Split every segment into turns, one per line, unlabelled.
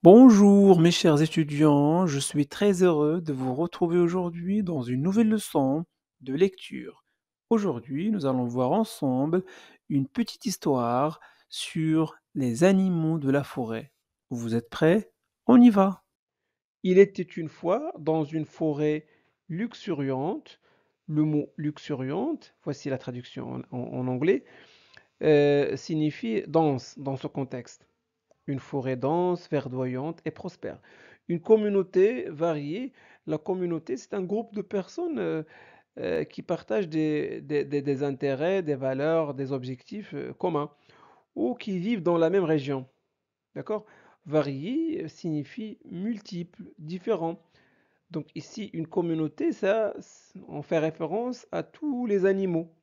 Bonjour mes chers étudiants, je suis très heureux de vous retrouver aujourd'hui dans une nouvelle leçon de lecture. Aujourd'hui, nous allons voir ensemble une petite histoire sur les animaux de la forêt. Vous êtes prêts? On y va.
Il était une fois dans une forêt luxuriante. Le mot luxuriante, voici la traduction en anglais, signifie dense dans ce contexte. Une forêt dense, verdoyante et prospère. Une communauté variée. La communauté, c'est un groupe de personnes qui partagent des intérêts, des valeurs, des objectifs communs ou qui vivent dans la même région. D'accord? Varié signifie multiple, différent. Donc ici, une communauté, ça, on fait référence à tous les animaux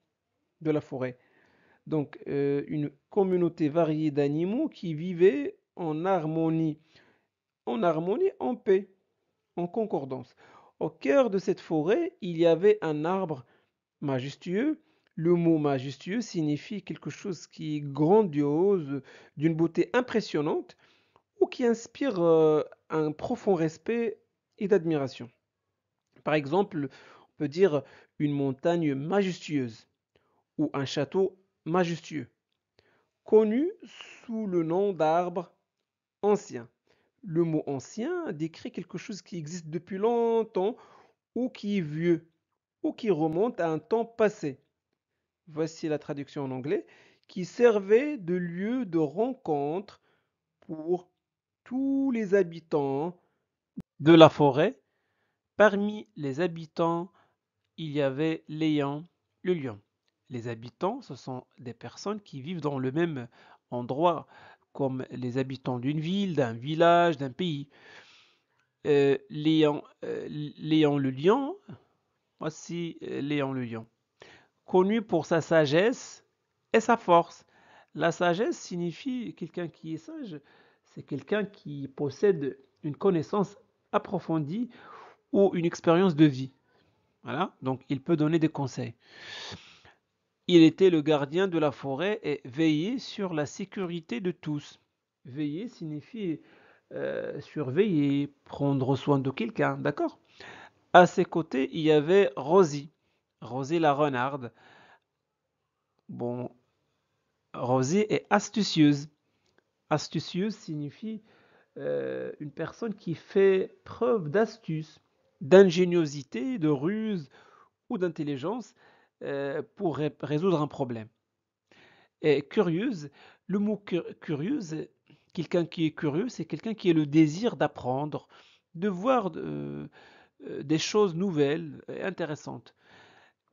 de la forêt. Donc une communauté variée d'animaux qui vivaient en harmonie, en paix, en concordance. Au cœur de cette forêt, il y avait un arbre majestueux. Le mot majestueux signifie quelque chose qui est grandiose, d'une beauté impressionnante ou qui inspire un profond respect et d'admiration. Par exemple, on peut dire une montagne majestueuse ou un château majestueux, connu sous le nom d'arbre ancien. Le mot ancien décrit quelque chose qui existe depuis longtemps ou qui est vieux ou qui remonte à un temps passé. Voici la traduction en anglais, qui servait de lieu de rencontre pour tous les habitants de la forêt. Parmi les habitants, il y avait le lion. Les habitants, ce sont des personnes qui vivent dans le même endroit, comme les habitants d'une ville, d'un village, d'un pays. Léon le lion, voici Léon le lion, connu pour sa sagesse et sa force. La sagesse signifie quelqu'un qui est sage, c'est quelqu'un qui possède une connaissance approfondie ou une expérience de vie. Voilà, donc il peut donner des conseils. Il était le gardien de la forêt et veillait sur la sécurité de tous. Veiller signifie surveiller, prendre soin de quelqu'un, d'accord? À ses côtés, il y avait Rosie. Rosie la renarde. Bon, Rosie est astucieuse. Astucieuse signifie une personne qui fait preuve d'astuce, d'ingéniosité, de ruse ou d'intelligence pour résoudre un problème. Et curieuse, le mot curieuse, quelqu'un qui est curieux, c'est quelqu'un qui a le désir d'apprendre, de voir des choses nouvelles et intéressantes.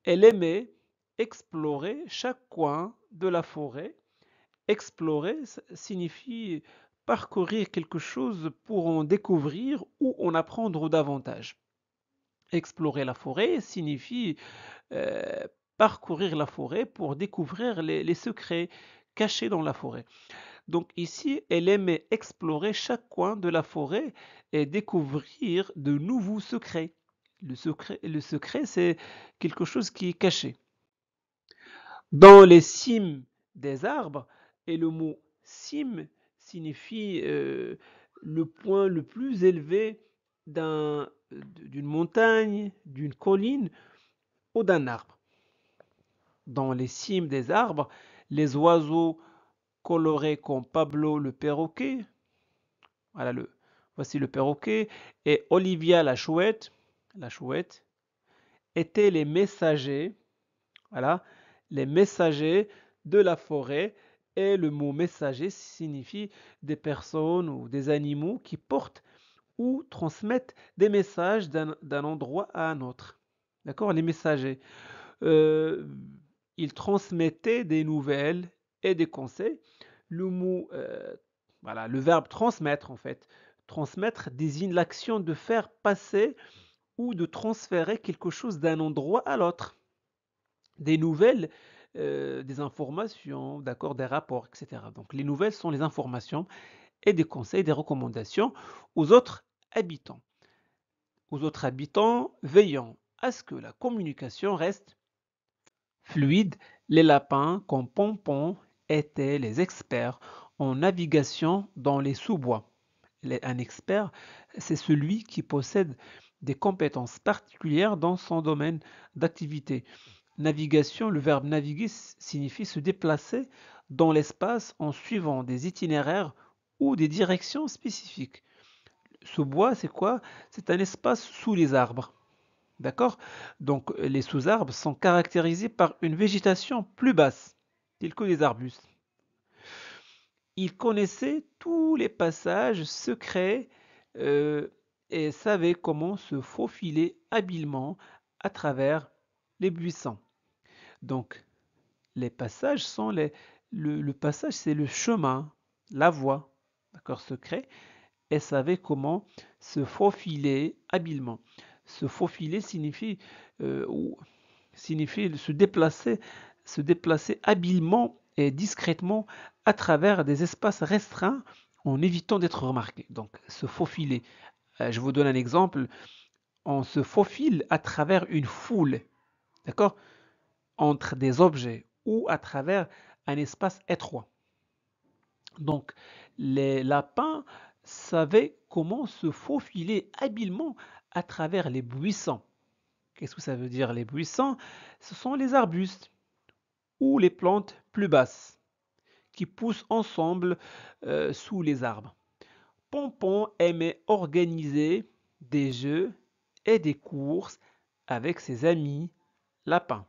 Elle aimait explorer chaque coin de la forêt. Explorer signifie parcourir quelque chose pour en découvrir ou en apprendre davantage. Explorer la forêt signifie parcourir la forêt pour découvrir les secrets cachés dans la forêt. Donc ici, elle aimait explorer chaque coin de la forêt et découvrir de nouveaux secrets. Le secret, c'est quelque chose qui est caché. Dans les cimes des arbres, et le mot cime signifie le point le plus élevé d'une montagne, d'une colline ou d'un arbre. Dans les cimes des arbres, les oiseaux colorés comme Pablo le perroquet, voilà voici le perroquet, et Olivia la chouette, étaient les messagers, voilà, les messagers de la forêt. Et le mot messager signifie des personnes ou des animaux qui portent ou transmettent des messages d'un endroit à un autre. D'accord? Les messagers. Euh, ils transmettaient des nouvelles et des conseils. Le mot, voilà, le verbe transmettre en fait. Transmettre désigne l'action de faire passer ou de transférer quelque chose d'un endroit à l'autre. Des nouvelles, des informations, d'accord, des rapports, etc. Donc les nouvelles sont les informations et des conseils, des recommandations aux autres habitants. Aux autres habitants veillant à ce que la communication reste fluide. Les lapins, comme Pompon, étaient les experts en navigation dans les sous-bois. Un expert, c'est celui qui possède des compétences particulières dans son domaine d'activité. Navigation, le verbe naviguer signifie se déplacer dans l'espace en suivant des itinéraires ou des directions spécifiques. Ce bois, c'est quoi? C'est un espace sous les arbres. D'accord? Donc, les sous-arbres sont caractérisés par une végétation plus basse, telle que les arbustes. Il connaissait tous les passages secrets euh, et savait comment se faufiler habilement à travers les buissons. Donc, les passages sont le passage, c'est le chemin, la voie, d'accord, secret, et savait comment se faufiler habilement. Se faufiler signifie se déplacer habilement et discrètement à travers des espaces restreints en évitant d'être remarqué. Donc, se faufiler. Je vous donne un exemple. On se faufile à travers une foule, d'accord, entre des objets ou à travers un espace étroit. Donc, les lapins savaient comment se faufiler habilement à travers les buissons. Qu'est-ce que ça veut dire les buissons? Ce sont les arbustes ou les plantes plus basses qui poussent ensemble sous les arbres. Pompon aimait organiser des jeux et des courses avec ses amis lapins.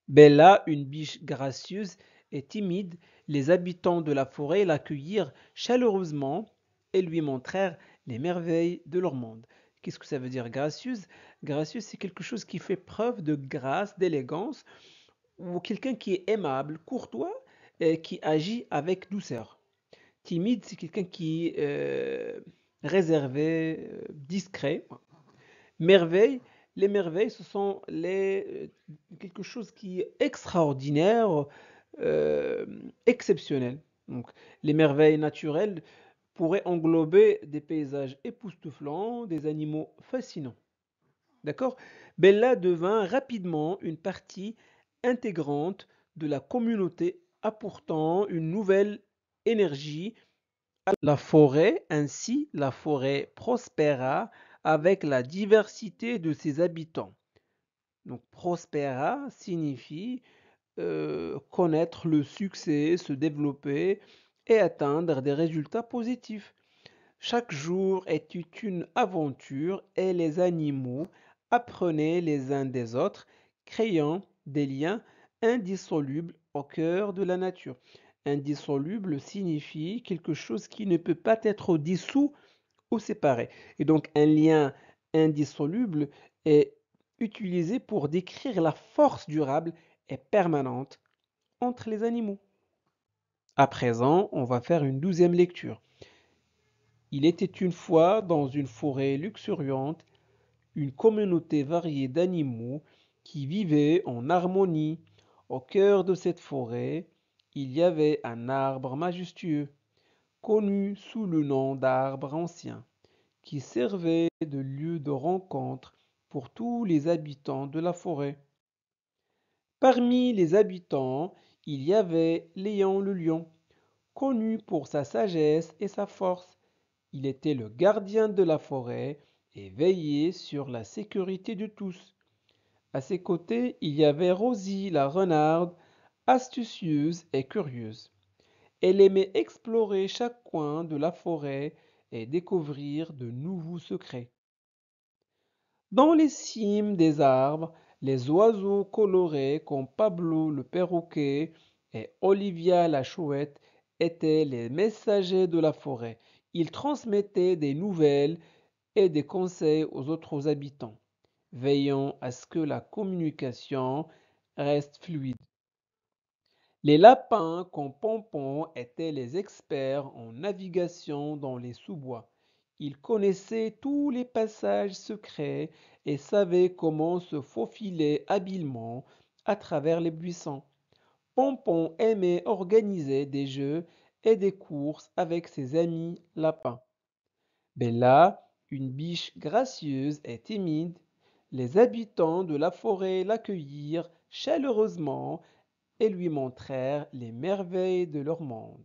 Bella, une biche gracieuse et timide, les habitants de la forêt l'accueillirent chaleureusement et lui montrèrent les merveilles de leur monde. Qu'est-ce que ça veut dire gracieuse? Gracieuse, c'est quelque chose qui fait preuve de grâce, d'élégance, ou quelqu'un qui est aimable, courtois, et qui agit avec douceur. Timide, c'est quelqu'un qui est réservé, discret. Merveille, les merveilles, ce sont quelque chose qui est extraordinaire, euh, exceptionnel. Donc, les merveilles naturelles pourraient englober des paysages époustouflants, des animaux fascinants. D'accord? Bella devint rapidement une partie intégrante de la communauté, apportant une nouvelle énergie à la forêt. Ainsi, la forêt prospéra avec la diversité de ses habitants. Donc, prospéra signifie connaître le succès, se développer et atteindre des résultats positifs. Chaque jour était une aventure et les animaux apprenaient les uns des autres, créant des liens indissolubles au cœur de la nature. Indissoluble signifie quelque chose qui ne peut pas être dissous ou séparé. Et donc un lien indissoluble est utilisé pour décrire la force durable et permanente entre les animaux. À présent, on va faire une 12e lecture. Il était une fois dans une forêt luxuriante une communauté variée d'animaux qui vivaient en harmonie. Au cœur de cette forêt, il y avait un arbre majestueux, connu sous le nom d'arbre ancien, qui servait de lieu de rencontre pour tous les habitants de la forêt. Parmi les habitants, il y avait Léon le lion, connu pour sa sagesse et sa force. Il était le gardien de la forêt et veillait sur la sécurité de tous. À ses côtés, il y avait Rosie la renarde, astucieuse et curieuse. Elle aimait explorer chaque coin de la forêt et découvrir de nouveaux secrets. Dans les cimes des arbres, les oiseaux colorés comme Pablo le perroquet et Olivia la chouette étaient les messagers de la forêt. Ils transmettaient des nouvelles et des conseils aux autres habitants, veillant à ce que la communication reste fluide. Les lapins comme Pompon étaient les experts en navigation dans les sous-bois. Ils connaissaient tous les passages secrets et savaient comment se faufiler habilement à travers les buissons. Pompon aimait organiser des jeux et des courses avec ses amis lapins. Bella, une biche gracieuse et timide, les habitants de la forêt l'accueillirent chaleureusement et lui montrèrent les merveilles de leur monde.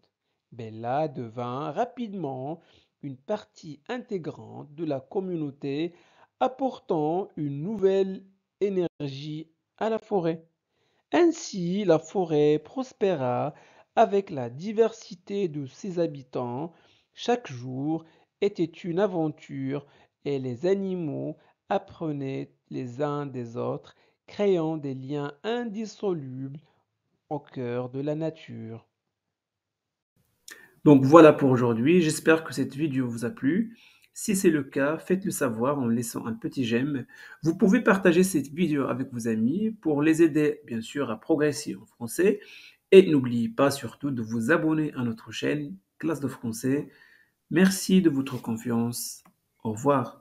Bella devint rapidement une partie intégrante de la communauté, apportant une nouvelle énergie à la forêt. Ainsi, la forêt prospéra avec la diversité de ses habitants. Chaque jour était une aventure et les animaux apprenaient les uns des autres, créant des liens indissolubles au cœur de la nature.
Donc voilà pour aujourd'hui, j'espère que cette vidéo vous a plu. Si c'est le cas, faites-le savoir en laissant un petit j'aime. Vous pouvez partager cette vidéo avec vos amis pour les aider bien sûr à progresser en français. Et n'oubliez pas surtout de vous abonner à notre chaîne Classe de français. Merci de votre confiance. Au revoir.